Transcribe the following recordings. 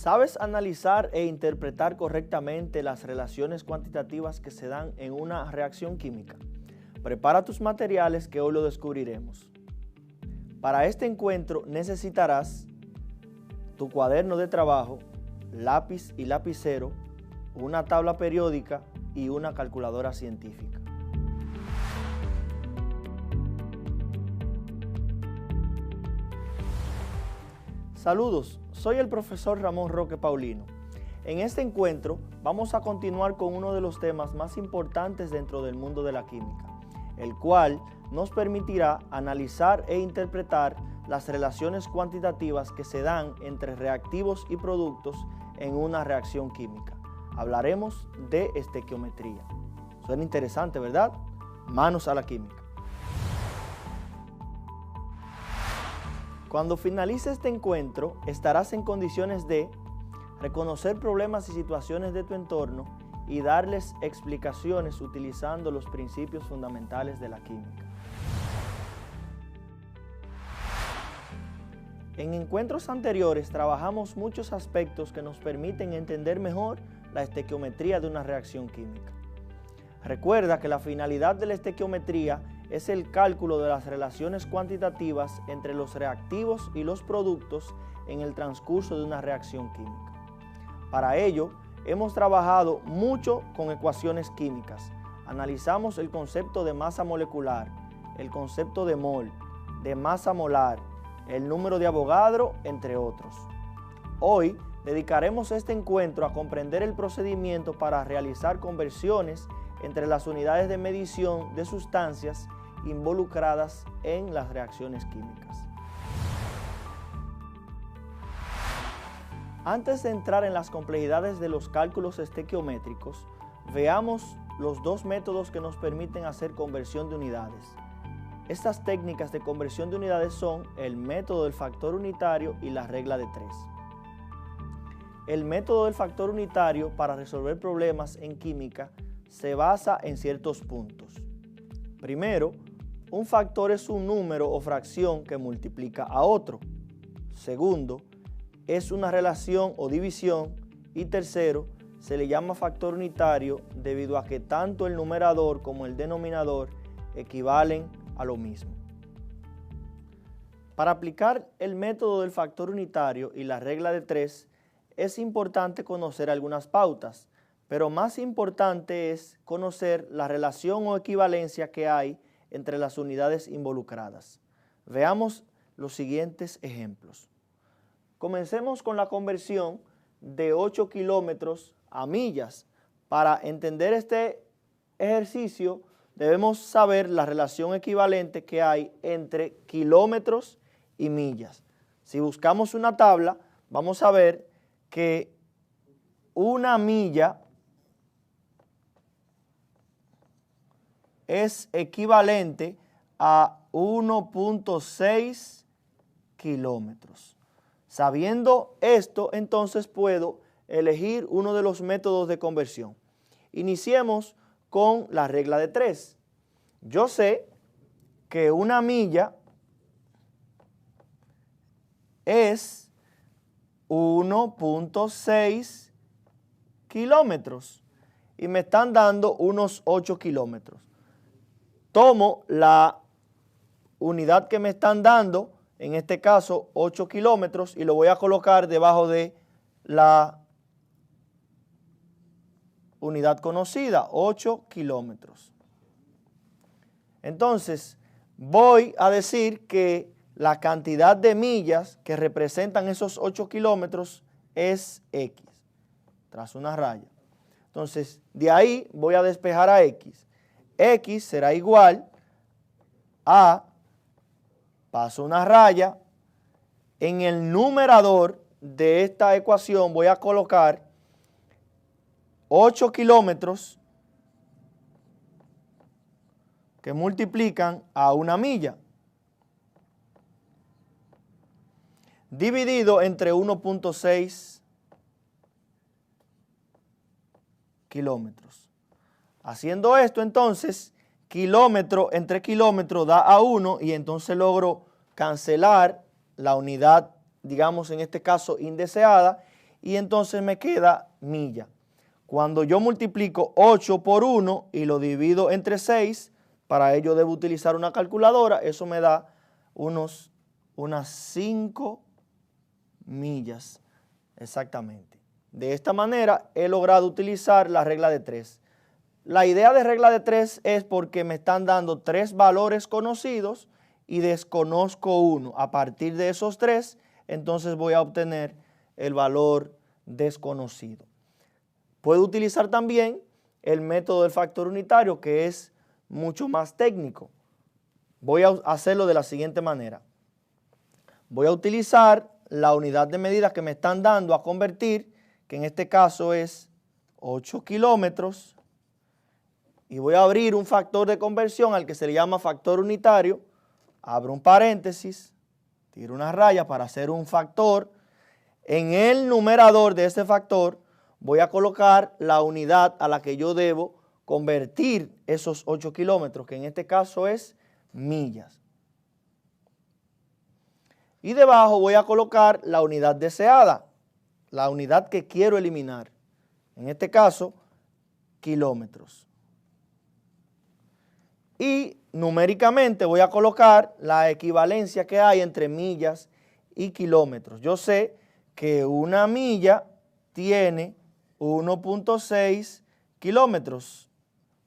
¿Sabes analizar e interpretar correctamente las relaciones cuantitativas que se dan en una reacción química? Prepara tus materiales que hoy lo descubriremos. Para este encuentro necesitarás tu cuaderno de trabajo, lápiz y lapicero, una tabla periódica y una calculadora científica. Saludos, soy el profesor Ramón Roque Paulino. En este encuentro vamos a continuar con uno de los temas más importantes dentro del mundo de la química, el cual nos permitirá analizar e interpretar las relaciones cuantitativas que se dan entre reactivos y productos en una reacción química. Hablaremos de estequiometría. Suena interesante, ¿verdad? Manos a la química. Cuando finalice este encuentro, estarás en condiciones de reconocer problemas y situaciones de tu entorno y darles explicaciones utilizando los principios fundamentales de la química. En encuentros anteriores trabajamos muchos aspectos que nos permiten entender mejor la estequiometría de una reacción química. Recuerda que la finalidad de la estequiometría es el cálculo de las relaciones cuantitativas entre los reactivos y los productos en el transcurso de una reacción química. Para ello, hemos trabajado mucho con ecuaciones químicas. Analizamos el concepto de masa molecular, el concepto de mol, de masa molar, el número de Avogadro, entre otros. Hoy dedicaremos este encuentro a comprender el procedimiento para realizar conversiones entre las unidades de medición de sustancias involucradas en las reacciones químicas. Antes de entrar en las complejidades de los cálculos estequiométricos, veamos los dos métodos que nos permiten hacer conversión de unidades. Estas técnicas de conversión de unidades son el método del factor unitario y la regla de 3. El método del factor unitario para resolver problemas en química se basa en ciertos puntos. Primero, un factor es un número o fracción que multiplica a otro. Segundo, es una relación o división. Y tercero, se le llama factor unitario debido a que tanto el numerador como el denominador equivalen a lo mismo. Para aplicar el método del factor unitario y la regla de 3, es importante conocer algunas pautas, pero más importante es conocer la relación o equivalencia que hay entre las unidades involucradas. Veamos los siguientes ejemplos. Comencemos con la conversión de 8 kilómetros a millas. Para entender este ejercicio, debemos saber la relación equivalente que hay entre kilómetros y millas. Si buscamos una tabla, vamos a ver que una milla es equivalente a 1.6 kilómetros. Sabiendo esto, entonces puedo elegir uno de los métodos de conversión. Iniciemos con la regla de 3. Yo sé que una milla es 1.6 kilómetros y me están dando unos 8 kilómetros. Tomo la unidad que me están dando, en este caso 8 kilómetros, y lo voy a colocar debajo de la unidad conocida, 8 kilómetros. Entonces, voy a decir que la cantidad de millas que representan esos 8 kilómetros es X, tras una raya. Entonces, de ahí voy a despejar a X. X será igual a, paso una raya, en el numerador de esta ecuación voy a colocar 8 kilómetros que multiplican a una milla, dividido entre 1.6 kilómetros. Haciendo esto, entonces, kilómetro entre kilómetro da a 1 y entonces logro cancelar la unidad, digamos en este caso indeseada, y entonces me queda milla. Cuando yo multiplico 8 por 1 y lo divido entre 6, para ello debo utilizar una calculadora, eso me da unas 5 millas exactamente. De esta manera he logrado utilizar la regla de 3. La idea de regla de 3 es porque me están dando 3 valores conocidos y desconozco uno. A partir de esos 3, entonces voy a obtener el valor desconocido. Puedo utilizar también el método del factor unitario, que es mucho más técnico. Voy a hacerlo de la siguiente manera. Voy a utilizar la unidad de medida que me están dando a convertir, que en este caso es 8 kilómetros, y voy a abrir un factor de conversión al que se le llama factor unitario, abro un paréntesis, tiro una raya para hacer un factor. En el numerador de ese factor voy a colocar la unidad a la que yo debo convertir esos 8 kilómetros, que en este caso es millas. Y debajo voy a colocar la unidad deseada, la unidad que quiero eliminar, en este caso, kilómetros. Y numéricamente voy a colocar la equivalencia que hay entre millas y kilómetros. Yo sé que una milla tiene 1.6 kilómetros.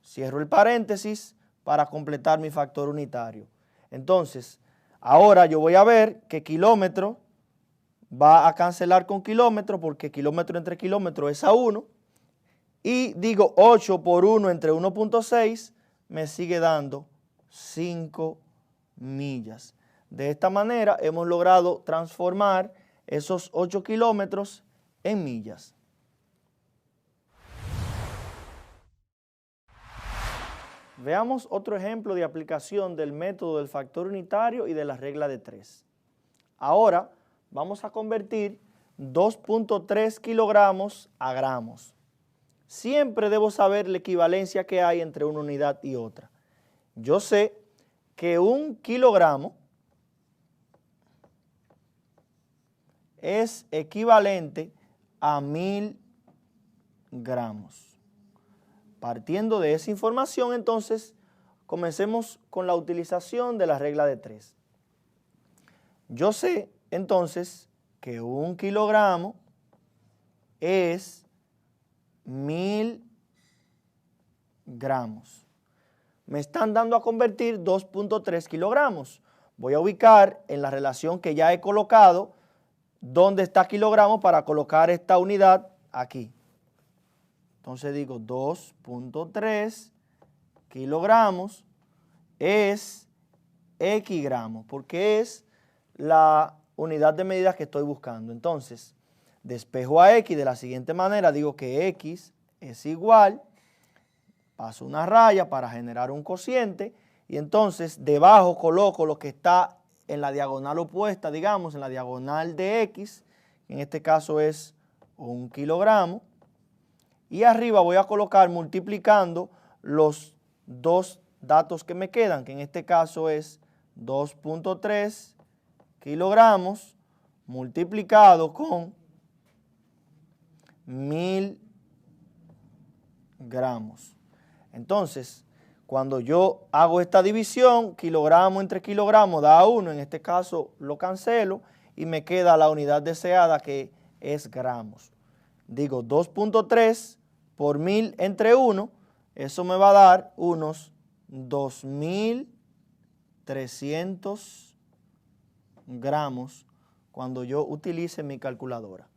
Cierro el paréntesis para completar mi factor unitario. Entonces, ahora yo voy a ver que kilómetro va a cancelar con kilómetro porque kilómetro entre kilómetro es a 1. Y digo 8 por 1 entre 1.6 me sigue dando 5 millas. De esta manera hemos logrado transformar esos 8 kilómetros en millas. Veamos otro ejemplo de aplicación del método del factor unitario y de la regla de 3. Ahora vamos a convertir 2.3 kilogramos a gramos. Siempre debo saber la equivalencia que hay entre una unidad y otra. Yo sé que 1 kilogramo es equivalente a 1000 gramos. Partiendo de esa información, entonces, comencemos con la utilización de la regla de 3. Yo sé, entonces, que 1 kilogramo es 1000 gramos. Me están dando a convertir 2.3 kilogramos. Voy a ubicar en la relación que ya he colocado dónde está kilogramo para colocar esta unidad aquí. Entonces digo 2.3 kilogramos es X gramos, porque es la unidad de medida que estoy buscando. Entonces, despejo a X de la siguiente manera, digo que X es igual, paso una raya para generar un cociente y entonces debajo coloco lo que está en la diagonal opuesta, digamos, en la diagonal de X, en este caso es 1 kilogramo, y arriba voy a colocar multiplicando los dos datos que me quedan, que en este caso es 2.3 kilogramos multiplicado con 1000 gramos. Entonces, cuando yo hago esta división, kilogramo entre kilogramo da 1, en este caso lo cancelo y me queda la unidad deseada que es gramos. Digo 2.3 por 1000 entre 1, eso me va a dar unos 2300 gramos cuando yo utilice mi calculadora.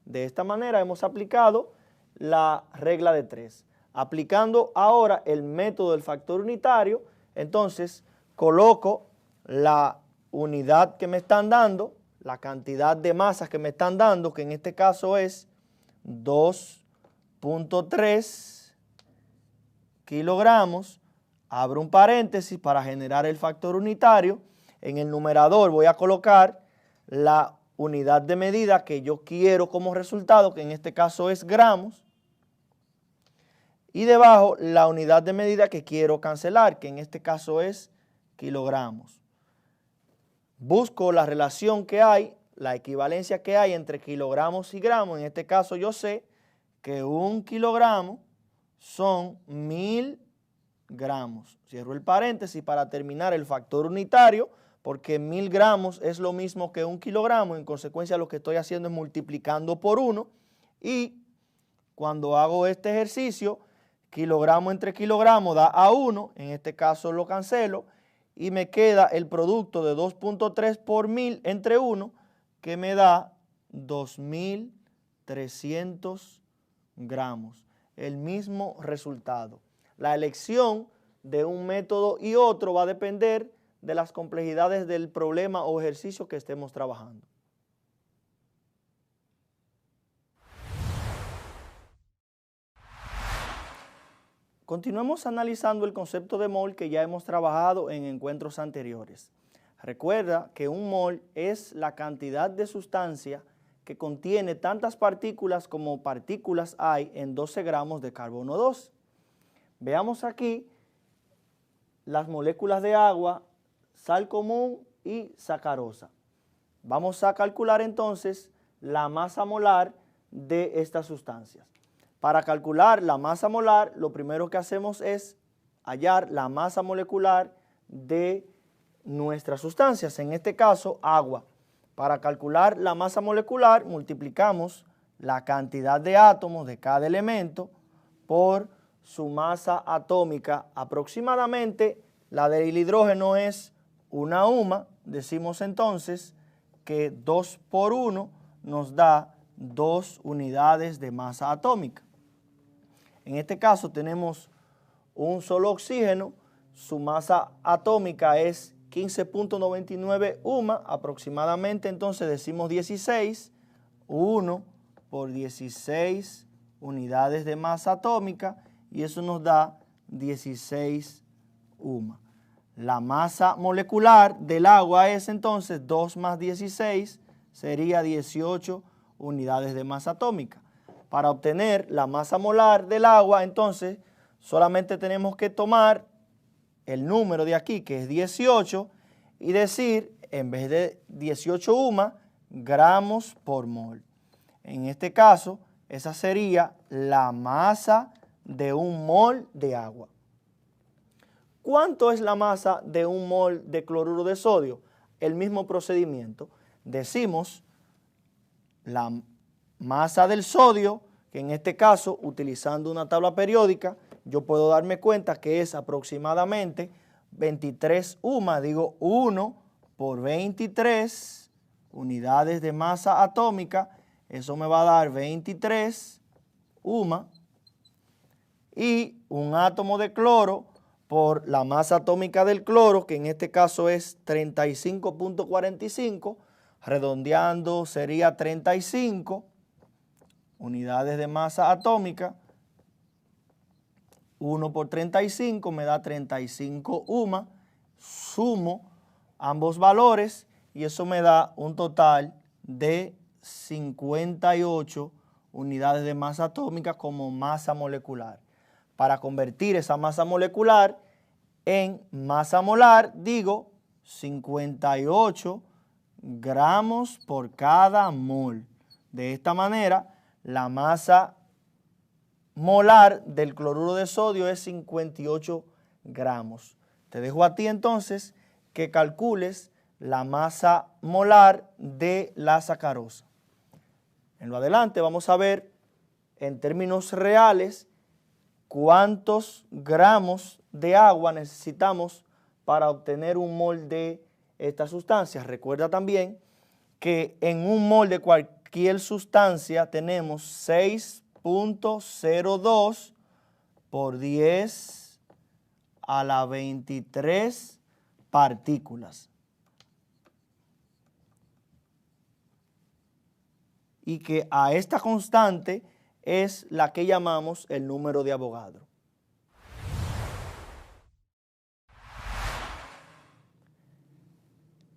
De esta manera hemos aplicado la regla de 3. Aplicando ahora el método del factor unitario, entonces coloco la unidad que me están dando, la cantidad de masas que me están dando, que en este caso es 2.3 kilogramos, abro un paréntesis para generar el factor unitario. En el numerador voy a colocar la unidad de medida que yo quiero como resultado, que en este caso es gramos, y debajo la unidad de medida que quiero cancelar, que en este caso es kilogramos. Busco la relación que hay, la equivalencia que hay entre kilogramos y gramos. En este caso yo sé que 1 kilogramo son 1000 gramos. Cierro el paréntesis para terminar el factor unitario, porque 1000 gramos es lo mismo que 1 kilogramo. En consecuencia, lo que estoy haciendo es multiplicando por 1. Y cuando hago este ejercicio, kilogramo entre kilogramo da a 1. En este caso lo cancelo. Y me queda el producto de 2.3 por 1000 entre 1, que me da 2300 gramos. El mismo resultado. La elección de un método y otro va a depender de las complejidades del problema o ejercicio que estemos trabajando. Continuemos analizando el concepto de mol que ya hemos trabajado en encuentros anteriores. Recuerda que un mol es la cantidad de sustancia que contiene tantas partículas como partículas hay en 12 gramos de carbono 2. Veamos aquí las moléculas de agua, sal común y sacarosa. Vamos a calcular entonces la masa molar de estas sustancias. Para calcular la masa molar, lo primero que hacemos es hallar la masa molecular de nuestras sustancias, en este caso agua. Para calcular la masa molecular, multiplicamos la cantidad de átomos de cada elemento por su masa atómica. Aproximadamente la del hidrógeno es 1 UMA, decimos entonces que 2 por 1 nos da 2 unidades de masa atómica. En este caso tenemos un solo oxígeno, su masa atómica es 15.99 UMA, aproximadamente entonces decimos 16, 1 por 16 unidades de masa atómica, y eso nos da 16 UMA. La masa molecular del agua es entonces 2 más 16, sería 18 unidades de masa atómica. Para obtener la masa molar del agua, entonces, solamente tenemos que tomar el número de aquí, que es 18, y decir, en vez de 18 UMA, gramos por mol. En este caso, esa sería la masa de un mol de agua. ¿Cuánto es la masa de un mol de cloruro de sodio? El mismo procedimiento. Decimos la masa del sodio, que en este caso, utilizando una tabla periódica, yo puedo darme cuenta que es aproximadamente 23 UMA, digo 1 por 23 unidades de masa atómica, eso me va a dar 23 UMA, y un átomo de cloro por la masa atómica del cloro, que en este caso es 35.45, redondeando sería 35 unidades de masa atómica. 1 por 35 me da 35 UMA, sumo ambos valores y eso me da un total de 58 unidades de masa atómica como masa molecular. Para convertir esa masa molecular en masa molar, digo 58 gramos por cada mol. De esta manera, la masa molar del cloruro de sodio es 58 gramos. Te dejo a ti entonces que calcules la masa molar de la sacarosa. En lo adelante vamos a ver en términos reales cuántos gramos de agua necesitamos para obtener un mol de esta sustancia. Recuerda también que en un mol de cualquier sustancia tenemos 6.02 por 10 a la 23 partículas. Y que a esta constante es la que llamamos el número de Avogadro.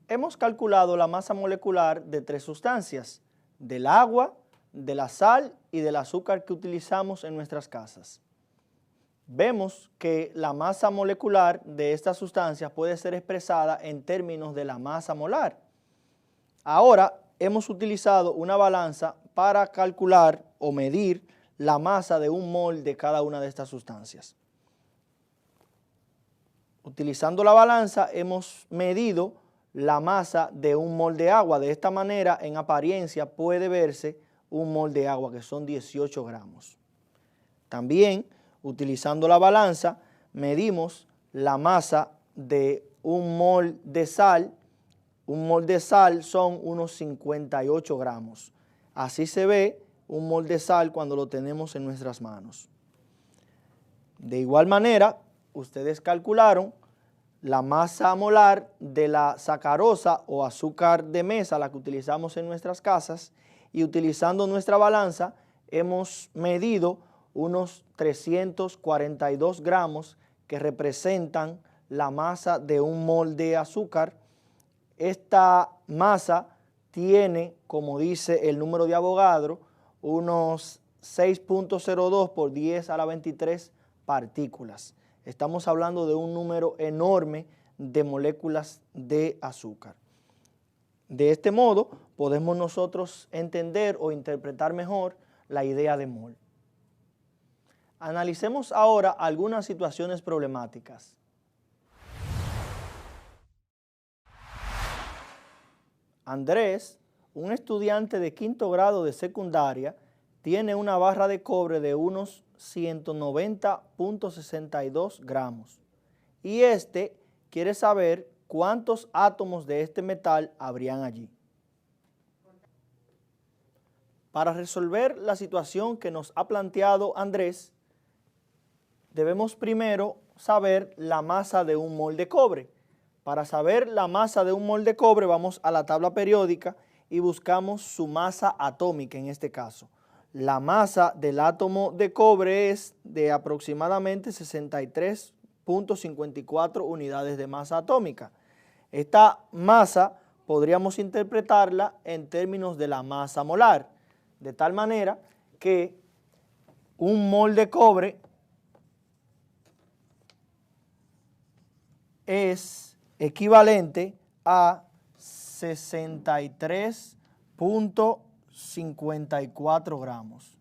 Hemos calculado la masa molecular de 3 sustancias, del agua, de la sal y del azúcar que utilizamos en nuestras casas. Vemos que la masa molecular de estas sustancias puede ser expresada en términos de la masa molar. Ahora, hemos utilizado una balanza para calcular o medir la masa de un mol de cada una de estas sustancias. Utilizando la balanza hemos medido la masa de un mol de agua. De esta manera, en apariencia, puede verse un mol de agua, que son 18 gramos. También, utilizando la balanza, medimos la masa de un mol de sal. Un mol de sal son unos 58 gramos. Así se ve un mol de sal cuando lo tenemos en nuestras manos. De igual manera, ustedes calcularon la masa molar de la sacarosa o azúcar de mesa, la que utilizamos en nuestras casas, y utilizando nuestra balanza hemos medido unos 342 gramos que representan la masa de un mol de azúcar. Esta masa tiene, como dice el número de Avogadro, unos 6.02 por 10 a la 23 partículas. Estamos hablando de un número enorme de moléculas de azúcar. De este modo, podemos nosotros entender o interpretar mejor la idea de mol. Analicemos ahora algunas situaciones problemáticas. Andrés, un estudiante de quinto grado de secundaria, tiene una barra de cobre de unos 190.62 gramos y este quiere saber cuántos átomos de este metal habrían allí. Para resolver la situación que nos ha planteado Andrés, debemos primero saber la masa de un mol de cobre. Para saber la masa de un mol de cobre vamos a la tabla periódica y buscamos su masa atómica en este caso. La masa del átomo de cobre es de aproximadamente 63.54 unidades de masa atómica. Esta masa podríamos interpretarla en términos de la masa molar, de tal manera que un mol de cobre es equivalente a 63.54 gramos.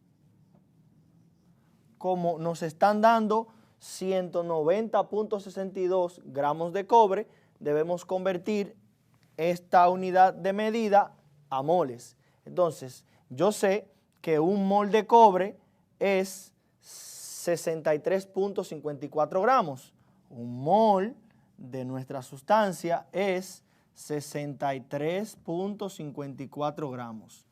Como nos están dando 190.62 gramos de cobre, debemos convertir esta unidad de medida a moles. Entonces, yo sé que un mol de cobre es 63.54 gramos. Un mol de nuestra sustancia es 63.54 gramos.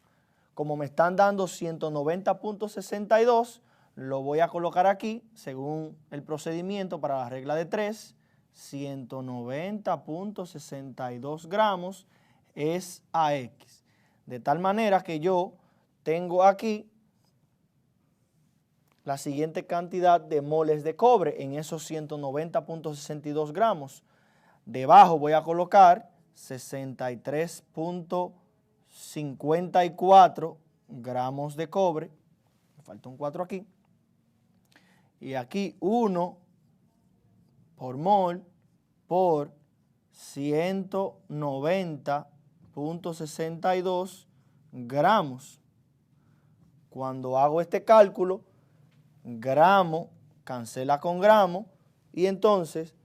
Como me están dando 190.62, lo voy a colocar aquí según el procedimiento para la regla de 3. 190.62 gramos es AX. De tal manera que yo tengo aquí la siguiente cantidad de moles de cobre en esos 190.62 gramos. Debajo voy a colocar 63.54 gramos de cobre. Me falta un 4 aquí. Y aquí 1 por mol por 190.62 gramos. Cuando hago este cálculo, gramo cancela con gramo y entonces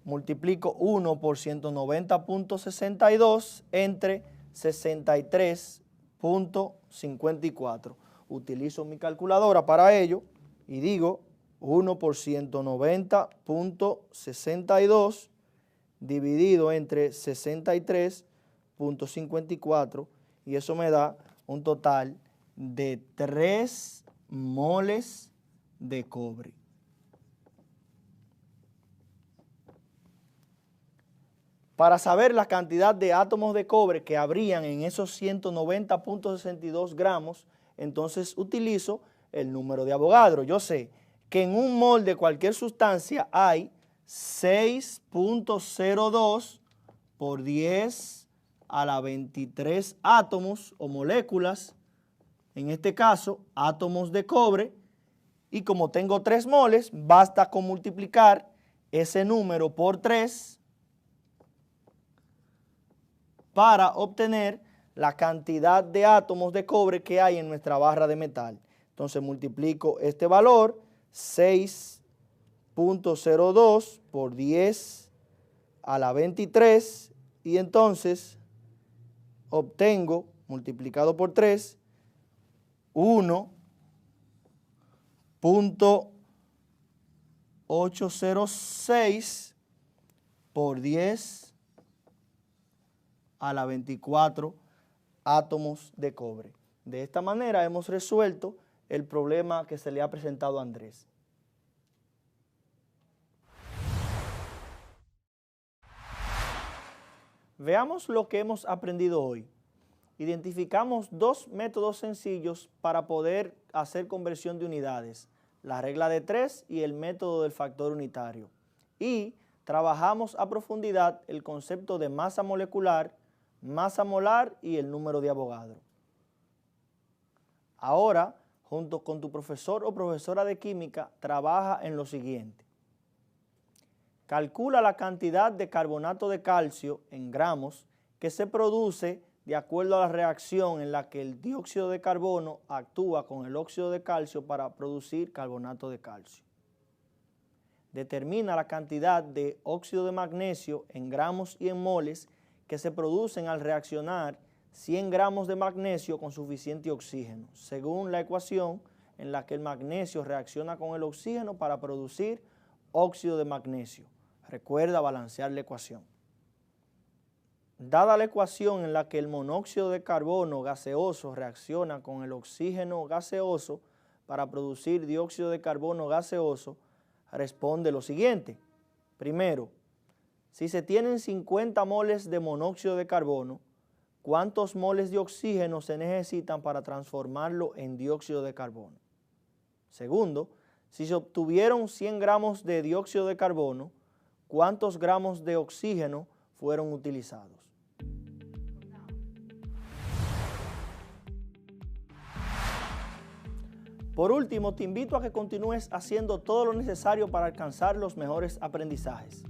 multiplico 1 por 190.62 entre 63.54. Utilizo mi calculadora para ello y digo 1 por 190.62 dividido entre 63.54 y eso me da un total de 3 moles de cobre. Para saber la cantidad de átomos de cobre que habrían en esos 190.62 gramos, entonces utilizo el número de Avogadro. Yo sé que en un mol de cualquier sustancia hay 6.02 por 10 a la 23 átomos o moléculas, en este caso átomos de cobre, y como tengo 3 moles, basta con multiplicar ese número por 3 para obtener la cantidad de átomos de cobre que hay en nuestra barra de metal. Entonces multiplico este valor, 6.02 por 10 a la 23, y entonces obtengo, multiplicado por 3, 1.806 por 10 a la 24 átomos de cobre. De esta manera hemos resuelto el problema que se le ha presentado a Andrés. Veamos lo que hemos aprendido hoy. Identificamos dos métodos sencillos para poder hacer conversión de unidades, la regla de 3 y el método del factor unitario. Y trabajamos a profundidad el concepto de masa molecular, masa molar y el número de Avogadro. Ahora, junto con tu profesor o profesora de química, trabaja en lo siguiente. Calcula la cantidad de carbonato de calcio en gramos que se produce de acuerdo a la reacción en la que el dióxido de carbono actúa con el óxido de calcio para producir carbonato de calcio. Determina la cantidad de óxido de magnesio en gramos y en moles que se producen al reaccionar 100 gramos de magnesio con suficiente oxígeno, según la ecuación en la que el magnesio reacciona con el oxígeno para producir óxido de magnesio. Recuerda balancear la ecuación. Dada la ecuación en la que el monóxido de carbono gaseoso reacciona con el oxígeno gaseoso para producir dióxido de carbono gaseoso, responde lo siguiente. Primero, si se tienen 50 moles de monóxido de carbono, ¿cuántos moles de oxígeno se necesitan para transformarlo en dióxido de carbono? Segundo, si se obtuvieron 100 gramos de dióxido de carbono, ¿cuántos gramos de oxígeno fueron utilizados? Por último, te invito a que continúes haciendo todo lo necesario para alcanzar los mejores aprendizajes.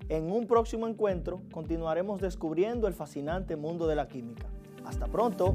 En un próximo encuentro continuaremos descubriendo el fascinante mundo de la química. ¡Hasta pronto!